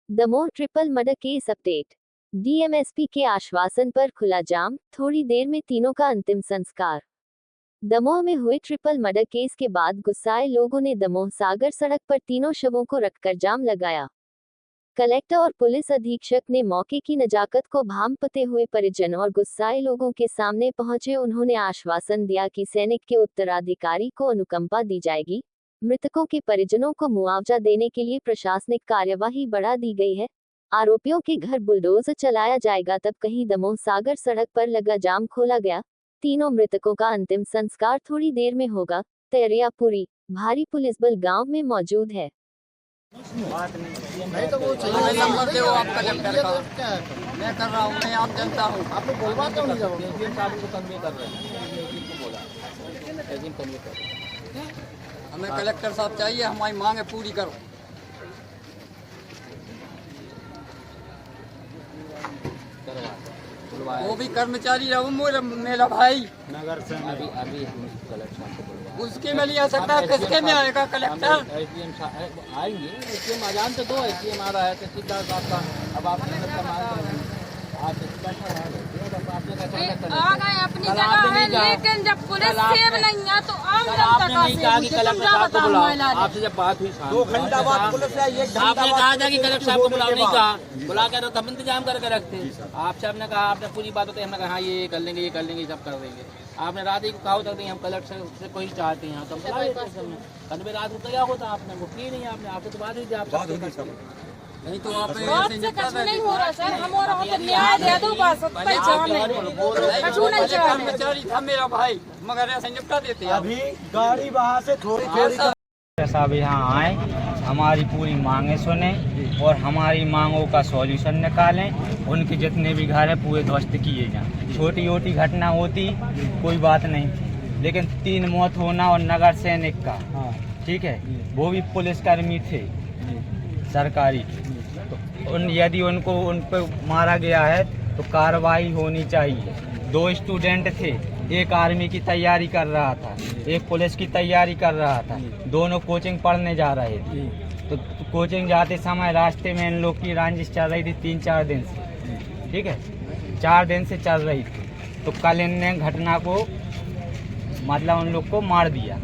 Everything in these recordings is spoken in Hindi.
Damoh triple murder case update. DMSP के आश्वासन पर खुला जाम, थोड़ी देर में तीनों का अंतिम संस्कार। दमोह में हुए ट्रिपल मर्डर केस के बाद गुस्साए लोगों ने दमोह सागर सड़क पर तीनों शवों को रखकर जाम लगाया। कलेक्टर और पुलिस अधीक्षक ने मौके की नजाकत को भांपते हुए परिजन और गुस्साए लोगों के सामने पहुंचे। उन्होंने आश्वासन दिया कि सैनिक के उत्तराधिकारी को अनुकंपा दी जाएगी। मृतकों के परिजनों को मुआवजा देने के लिए प्रशासनिक कार्यवाही बढ़ा दी गई है। आरोपियों के घर बुलडोजर चलाया जाएगा। तब कहीं दमोह सागर सड़क पर लगा जाम खोला गया। तीनों मृतकों का अंतिम संस्कार थोड़ी देर में होगा। तैयारियां पूरी, भारी पुलिस बल गांव में मौजूद है। नहीं तो वो चाहिए नंबर दे, वो आप कलेक्टर का मैं कर रहा हूँ, मैं आप जनता हूँ। आप लोग बोलवा क्यों नहीं जाओगे? एसडीएम साहब को कन्वे कर रहे हैं, एसडीएम को बोला, एसडीएम कन्वे कर रहे हैं। हमें कलेक्टर साहब चाहिए, हमारी मांगे पूरी करो। वो भी कर्मचारी रहो मेरा भाई नगर से अभी हम कलेक्टर साहब को बुलवा, उसके में नहीं आ सकता, किसके में आएगा कलेक्टर? एसडीएम साहब आएंगे। एसडीएम अजान तो दो एसडीएम आ रहा है तहसीलदार साहब का। अब आप आ गए अपनी जगह है, लेकिन जब पुलिस सेव नहीं है तो आम जनता का कलेक्टर साहब को बुलाओ। आपसे जब बात हुई 2 घंटा बाद पुलिस आई, 1 घंटा आपने कहा था कि कलेक्टर साहब को बुलाओ, नहीं कहा, बुला कर तब इंतजाम करके रखते। आपसे आपने कहा, आपने पूरी बात होती है, हमने कहा हाँ ये कर लेंगे, ये कर लेंगे, सब कर देंगे। आपने रात ही को कहा होता हम कलेक्टर से कोई चाहते हैं तो कल में रात को क्या होता, आपने वो की नहीं, आपसे तो बात हुई थी। आप नहीं तो आप बहुत से कुछ नहीं हो रहा सर, हम और तो न्याय दे दो बस, कर्मचारी था मेरा भाई, मगर ऐसे निपटा देते हैं। अभी गाड़ी वहाँ से थोड़ी साहब यहाँ आए, हमारी पूरी मांगे सुने और हमारी मांगों का सॉल्यूशन निकालें। उनके जितने भी घर है पूरे ध्वस्त किए जाएं। छोटी छोटी घटना होती कोई बात नहीं थी, लेकिन 3 मौत होना और नगर सैनिक का, ठीक है, वो भी पुलिसकर्मी थे सरकारी, तो यदि उन पर मारा गया है तो कार्रवाई होनी चाहिए। 2 स्टूडेंट थे, एक आर्मी की तैयारी कर रहा था, एक पुलिस की तैयारी कर रहा था, दोनों कोचिंग पढ़ने जा रहे थे। तो कोचिंग जाते समय रास्ते में इन लोग की रंजिश चल रही थी 3-4 दिन से, ठीक है, 4 दिन से चल रही थी। तो कल इनने घटना को मतलब उन लोग को मार दिया।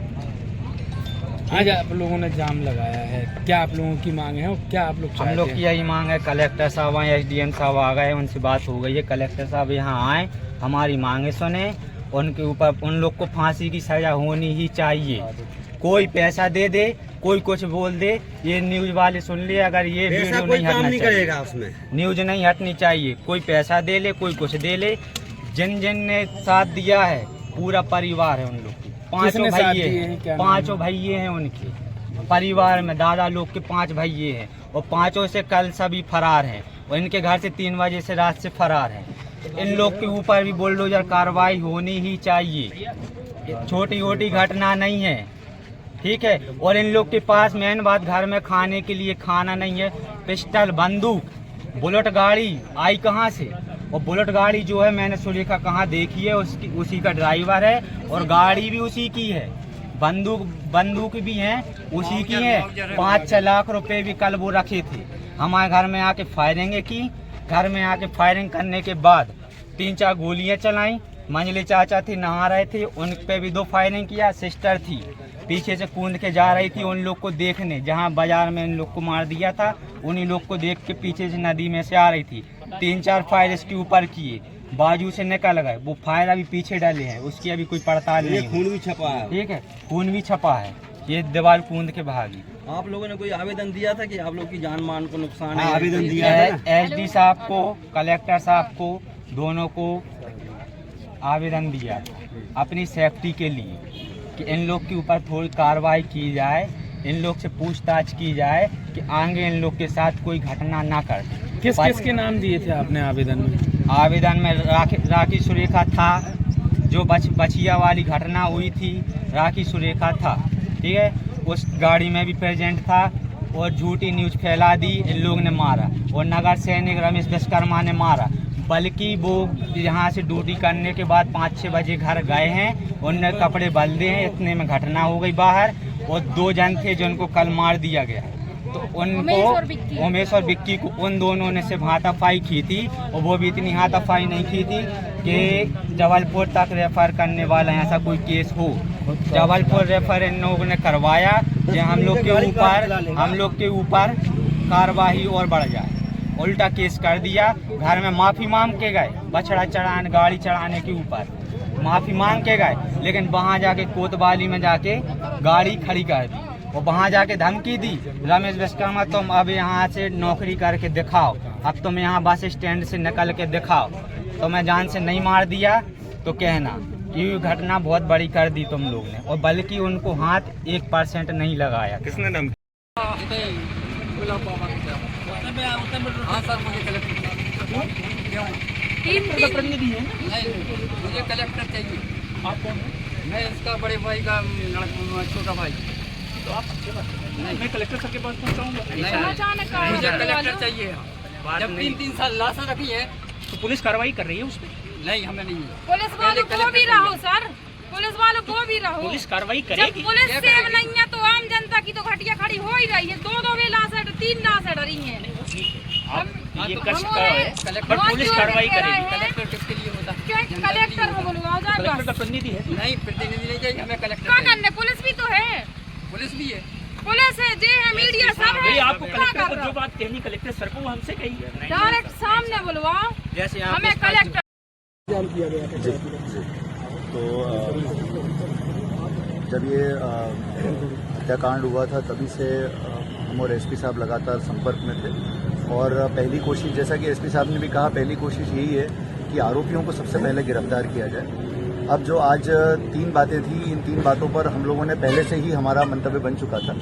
आज आप लोगों ने जाम लगाया है, क्या आप लोगों की मांग है और क्या आप लोग हम लोग की यही मांग है, कलेक्टर साहब आए, एसडीएम साहब आ गए, उनसे बात हो गई है, कलेक्टर साहब यहाँ आए, हमारी मांगे सुने, उनके ऊपर उन लोग को फांसी की सजा होनी ही चाहिए। कोई पैसा दे दे, कोई कुछ बोल दे, ये न्यूज वाले सुन ले, अगर ये वीडियो नहीं हटना चाहिए, उसमें न्यूज नहीं हटनी चाहिए। कोई पैसा दे ले, कोई कुछ दे ले। जिन जिन ने साथ दिया है पूरा परिवार है उन लोग की, 5 भैये हैं उनके परिवार में, दादा लोग के 5 भैये हैं और 5 से कल सभी फरार हैं और इनके घर से 3 बजे से रात से फरार हैं। तो इन लोग के ऊपर भी बुलडोजर कार्रवाई होनी ही चाहिए। छोटी छोटी घटना नहीं है, ठीक है। और इन लोग के पास मेन बात, घर में खाने के लिए खाना नहीं है। पिस्टल, बंदूक, बुलेट गाड़ी आई कहाँ से? और बुलेट गाड़ी जो है मैंने सुलेखा कहाँ देखी है, उसी का ड्राइवर है और गाड़ी भी उसी की है। बंदूक भी हैं उसी की है। 5-6 लाख रुपए भी कल वो रखे थे। हमारे घर में आके फायरिंग की, घर में आके फायरिंग करने के बाद 3-4 गोलियां चलाई। मंझले चाचा थे, नहा रहे थे, उन पे भी 2 फायरिंग किया। सिस्टर थी, पीछे से कूद के जा रही थी उन लोग को देखने, जहां बाजार में इन लोग को मार दिया था, उन्हीं लोग को देख के पीछे से नदी में से आ रही थी। 3-4 फायर इसके ऊपर किए, बाजू से निकल गए। वो फायर अभी पीछे डाले हैं, उसकी अभी कोई पड़ताल नहीं। खून भी छपा है, ठीक है, खून भी छपा है। ये दीवार कूद के भागी। आप लोगों ने कोई आवेदन दिया था कि आप लोग की जान मान को नुकसान है? आवेदन दिया है एसडी साहब को, कलेक्टर साहब को, दोनों को आवेदन दिया अपनी सेफ्टी के लिए कि इन लोग के ऊपर थोड़ी कार्रवाई की जाए, इन लोग से पूछताछ की जाए कि आगे इन लोग के साथ कोई घटना ना कर। किस के नाम दिए थे आपने आवेदन में? आवेदन में राखी सुरेखा था, जो बछिया वाली घटना हुई थी, राखी सुरेखा था, ठीक है, उस गाड़ी में भी प्रेजेंट था और झूठी न्यूज फैला दी, इन लोग ने मारा। और नगर सैनिक रमेश विश्वकर्मा ने मारा, बल्कि वो यहाँ से ड्यूटी करने के बाद 5-6 बजे घर गए हैं, उनने कपड़े बदले हैं, इतने में घटना हो गई बाहर। और 2 जन थे जिनको कल मार दिया गया, तो उनको उमेश और विक्की को उन दोनों ने सिर्फ हाथापाई की थी, और वो भी इतनी हाथापाई नहीं की थी कि जबलपुर तक रेफर करने वाला ऐसा कोई केस हो। जबलपुर रेफर इन लोगों ने करवाया कि हम लोग के ऊपर कार्रवाई और बढ़ जाए, उल्टा केस कर दिया। घर में माफ़ी मांग के गए, बछड़ा चढ़ाने गाड़ी चढ़ाने के ऊपर माफ़ी मांग के गए, लेकिन वहाँ जाके कोतवाली में जाके गाड़ी खड़ी कर दी और वहाँ जाके धमकी दी, रमेश विश्वकर्मा तुम अब यहाँ से नौकरी करके दिखाओ, अब तुम यहाँ बस स्टैंड से निकल के दिखाओ। तो मैं जान से नहीं मार दिया तो कहना, ये घटना बहुत बड़ी कर दी तुम लोग ने, और बल्कि उनको हाथ 1% नहीं लगाया। किसने धमकी? हाँ सर, मुझे कलेक्टर प्रतिनिधि है नहीं, मुझे कलेक्टर चाहिए। आप कौन है? मैं इसका बड़े भाई का लड़का, छोटा भाई। तो आप मैं कलेक्टर सर के पास पहुँचाऊँगा। नहीं, मुझे कलेक्टर चाहिए। जब 3 साल लाशें रखी है तो पुलिस कार्रवाई कर रही है उस पर? नहीं, हमें नहीं है। पुलिस वालों को भी रहो सर, पुलिस वालों को भी रहो। पुलिस कार्रवाई जब करेगी। पुलिस सेव नहीं है तो आम जनता की तो घटिया खड़ी हो ही रही है। 2 लाशें 3 लाशें डरी हैं। आप ये तो कष्ट हम का है, कलेक्टर पर पुलिस कार्रवाई करेगी। कलेक्टर किसके लिए होता है? क्या कलेक्टर हो बोलवा कलेक्टर का प्रतिनिधि है। नहीं, प्रतिनिधि नहीं चाहिए हमें, कलेक्टर क्या चाहिए। करने, पुलिस भी तो है, पुलिस भी है। पुलिस है, जे है, मीडिया सब है। ये आपको क्या कलेक्टर कर को रहा? जो बात कहनी कलेक्टर सर को वो हमसे कही। डायरेक्ट सामने बुलवाओ, जैसे हमें कलेक्टर तो जब ये हत्याकांड हुआ था तभी से हम और एसपी साहब लगातार संपर्क में थे, और पहली कोशिश, जैसा कि एसपी साहब ने भी कहा, पहली कोशिश यही है कि आरोपियों को सबसे पहले गिरफ्तार किया जाए। अब जो आज 3 बातें थी, इन 3 बातों पर हम लोगों ने पहले से ही हमारा मंतव्य बन चुका था।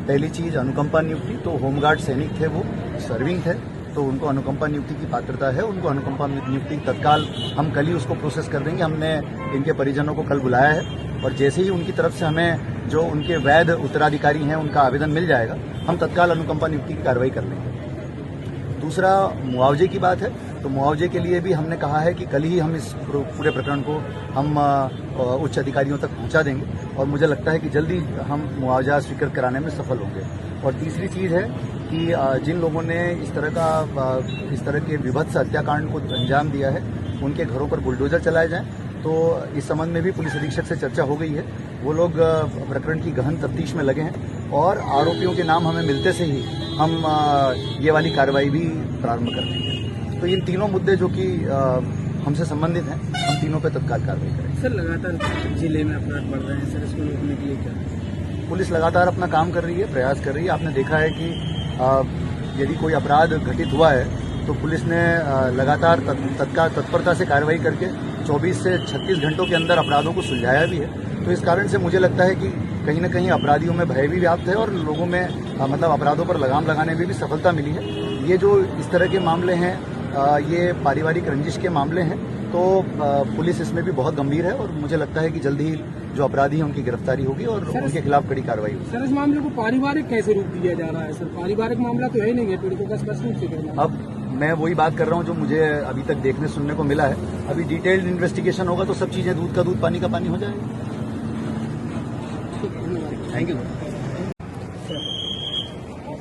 पहली चीज़ अनुकंपा नियुक्ति, तो होमगार्ड सैनिक थे, वो सर्विंग थे, तो उनको अनुकंपा नियुक्ति की पात्रता है, उनको अनुकंपा नियुक्ति तत्काल हम कल ही उसको प्रोसेस कर देंगे। हमने इनके परिजनों को कल बुलाया है, और जैसे ही उनकी तरफ से हमें जो उनके वैध उत्तराधिकारी हैं उनका आवेदन मिल जाएगा, हम तत्काल अनुकंपा नियुक्ति की कार्रवाई कर लेंगे। दूसरा मुआवजे की बात है, तो मुआवजे के लिए भी हमने कहा है कि कल ही हम इस पूरे प्रकरण को हम उच्च अधिकारियों तक पहुंचा देंगे, और मुझे लगता है कि जल्दी हम मुआवजा स्वीकृत कराने में सफल होंगे। और तीसरी चीज़ है कि जिन लोगों ने इस तरह के विभत्स हत्याकांड को अंजाम दिया है, उनके घरों पर बुलडोजर चलाए जाएं। तो इस संबंध में भी पुलिस अधीक्षक से चर्चा हो गई है, वो लोग प्रकरण की गहन तफ्तीश में लगे हैं, और आरोपियों के नाम हमें मिलते से ही हम ये वाली कार्रवाई भी प्रारंभ कर देंगे। तो इन तीनों मुद्दे जो कि हमसे संबंधित हैं, हम तीनों पे तत्काल कार्रवाई करेंगे। सर लगातार जिले में अपराध बढ़ रहे हैं सर, इसको रोकने के लिए क्या? पुलिस लगातार अपना काम कर रही है, प्रयास कर रही है। आपने देखा है कि यदि कोई अपराध घटित हुआ है तो पुलिस ने लगातार तत्परता से कार्रवाई करके 24 से 36 घंटों के अंदर अपराधों को सुलझाया भी है। तो इस कारण से मुझे लगता है कि कहीं न कहीं अपराधियों में भय भी व्याप्त है, और लोगों में मतलब अपराधों पर लगाम लगाने में भी सफलता मिली है। ये जो इस तरह के मामले हैं, ये पारिवारिक रंजिश के मामले हैं, तो पुलिस इसमें भी बहुत गंभीर है, और मुझे लगता है कि जल्दी ही जो अपराधी हैं उनकी गिरफ्तारी होगी और उनके खिलाफ कड़ी कार्रवाई होगी। सर इस मामले को पारिवारिक कैसे रूप दिया जा रहा है सर? पारिवारिक मामला तो है नहीं है, पीड़ितों का स्पष्ट रूप से कहना। अब मैं वही बात कर रहा हूँ जो मुझे अभी तक देखने सुनने को मिला है। अभी डिटेल्ड इन्वेस्टिगेशन होगा तो सब चीजें दूध का दूध पानी का पानी हो जाएगी। Thank you.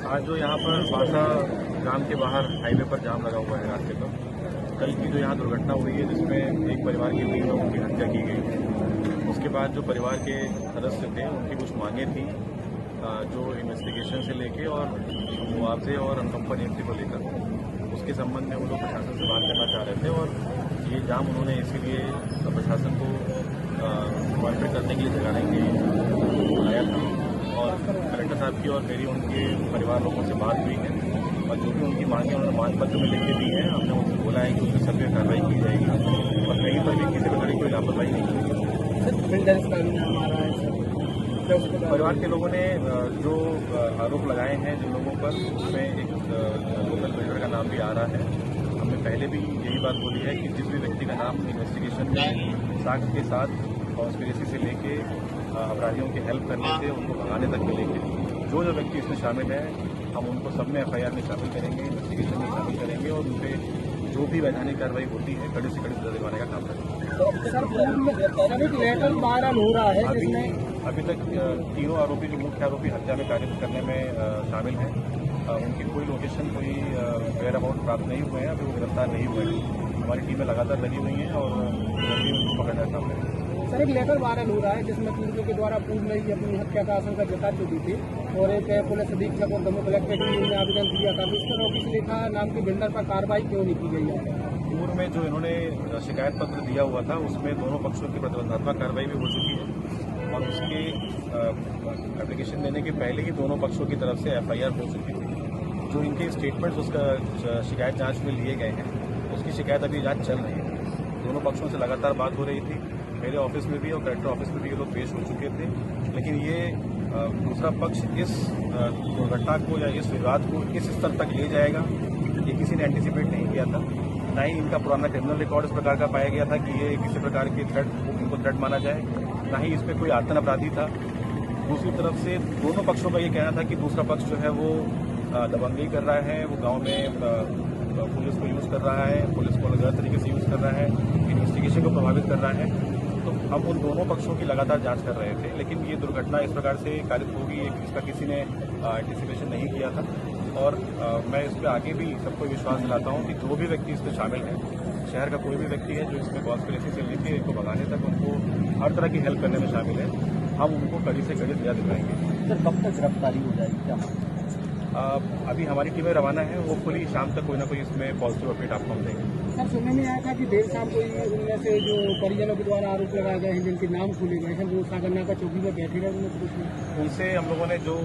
आज जो यहाँ पर बासा ग्राम के बाहर हाईवे पर जाम लगा हुआ है रास्ते पर, कल की जो यहाँ दुर्घटना हुई है जिसमें एक परिवार के 3 लोगों की हत्या की गई, उसके बाद जो परिवार के सदस्य थे उनकी कुछ मांगें थी जो इन्वेस्टिगेशन से लेके और मुआवजे और अनुकंपा नियुक्ति को लेकर, उसके संबंध में वो लोग प्रशासन से बात करना चाह रहे थे, और ये जाम उन्होंने इसीलिए प्रशासन को मॉनिटर करने के लिए जगाने के लिए बुलाया था। और कलेक्टर साहब की और मेरी उनके परिवार लोगों से बात हुई है, और जो भी उनकी मांगें उन्होंने मांग पत्र में लिख के दी है, हमने उनसे बोला है कि उसमें सभ्य कार्रवाई की जाएगी, और कहीं पर भी किसी प्रकार की कोई लापरवाही नहीं की जाएगी। परिवार के लोगों ने जो आरोप लगाए हैं जिन लोगों पर, उसमें एक लोकल बिल्डर का नाम भी आ रहा है। हमने पहले भी यही बात बोली है कि जिस भी व्यक्ति का नाम इन्वेस्टिगेशन में साक्ष्य के साथ कॉन्स्पिरेसी से लेके अपराधियों की हेल्प करने से उनको भगाने तक के लेके जो व्यक्ति इसमें शामिल है, हम उनको सब में FIR में शामिल करेंगे, इन्वेस्टिगेशन में शामिल करेंगे, और उन पर जो भी वैधानिक कार्रवाई होती है कड़ी से कड़ी सजा दिलवाने का काम करेंगे। अभी तक तीनों आरोपी जो मुख्य आरोपी हत्या में कार्य करने में शामिल हैं, उनकी कोई लोकेशन, कोई वेयर अबाउट प्राप्त नहीं हुए हैं, अभी वो गिरफ्तार नहीं हुए हैं। हमारी टीमें लगातार लगी हुई हैं और जल्दी उनको पकड़ना है सामने। सर, एक लेटर वायरल हो रहा है जिसमें पीड़ितों के द्वारा पूर्व में ही अपनी हत्या का आशंका जता चुकी थी और एक पुलिस अधीक्षक और दमोह कलेक्ट्रेट ने आवेदन दिया था, तो इस पर नोटिस लिखा नाम के बिल्डर पर कार्रवाई क्यों नहीं की गई है? पूर्व में जो इन्होंने शिकायत पत्र दिया हुआ था उसमें दोनों पक्षों की प्रतिबंधात्मक कार्रवाई भी हो चुकी है और उसके एप्लीकेशन देने के पहले ही दोनों पक्षों की तरफ से FIR हो चुकी थी। जो इनके स्टेटमेंट्स उसका शिकायत जांच में लिए गए हैं उसकी शिकायत अभी जांच चल रही है। दोनों पक्षों से लगातार बात हो रही थी, मेरे ऑफिस में भी और कलेक्टर ऑफिस में भी ये लोग पेश हो चुके थे, लेकिन ये दूसरा पक्ष इस दुर्घटना को या इस विवाद को इस स्तर तक ले जाएगा ये किसी ने एंटिसिपेट नहीं किया था। ना ही इनका पुराना क्रिमिनल रिकॉर्ड इस प्रकार का पाया गया था कि ये किसी प्रकार की इनको थ्रेट माना जाए, ना ही इसमें कोई आतंक अपराधी था। दूसरी तरफ से दोनों पक्षों का ये कहना था कि दूसरा पक्ष जो है वो दबंगई कर रहा है, वो गांव में पुलिस को यूज़ कर रहा है, पुलिस को गलत तरीके से यूज़ कर रहा है, इन्वेस्टिगेशन को प्रभावित कर रहा है। तो हम उन दोनों पक्षों की लगातार जांच कर रहे थे, लेकिन ये दुर्घटना इस प्रकार से कारित होगी इसका किसी ने एंटिसिपेशन नहीं किया था। और मैं इस पर आगे भी सबको विश्वास दिलाता हूँ कि जो भी व्यक्ति इसमें शामिल है, शहर का कोई भी व्यक्ति है जो इसमें कॉन्स्पिरेसी से लेकर इनको भगाने तक उनको हर तरह की हेल्प करने में शामिल है, हम उनको कड़ी से कड़ी सजा दिलाएंगे। सर, कब तक गिरफ्तारी हो जाएगी क्या? अभी हमारी टीमें रवाना है, होपफुली शाम तक कोई ना कोई इसमें पॉजिटिव अपडेट आपको हम देंगे। सर, सुनने में आया था कि देर शाम को उनमें से जो परिजनों के द्वारा आरोप लगाए गए हैं जिनके नाम खुले गए हैं वो सागरना का चौकी में बैठे रहे, उनसे हम लोगों ने जो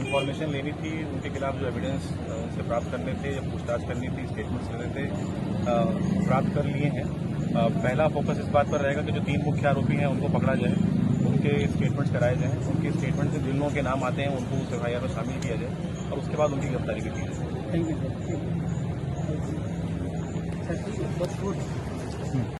इंफॉर्मेशन लेनी थी, उनके खिलाफ जो एविडेंस उनसे प्राप्त करने थे या पूछताछ करनी थी, स्टेटमेंट्स लेने थे, प्राप्त कर लिए हैं। पहला फोकस इस बात पर रहेगा कि जो 3 मुख्य आरोपी हैं उनको पकड़ा जाए, उनके स्टेटमेंट्स कराए जाएँ, उनके स्टेटमेंट से जिन लोगों के नाम आते हैं उनको उस FIR में शामिल किया जाए और उसके बाद उनकी गिरफ्तारी की जाए। Thank you sir.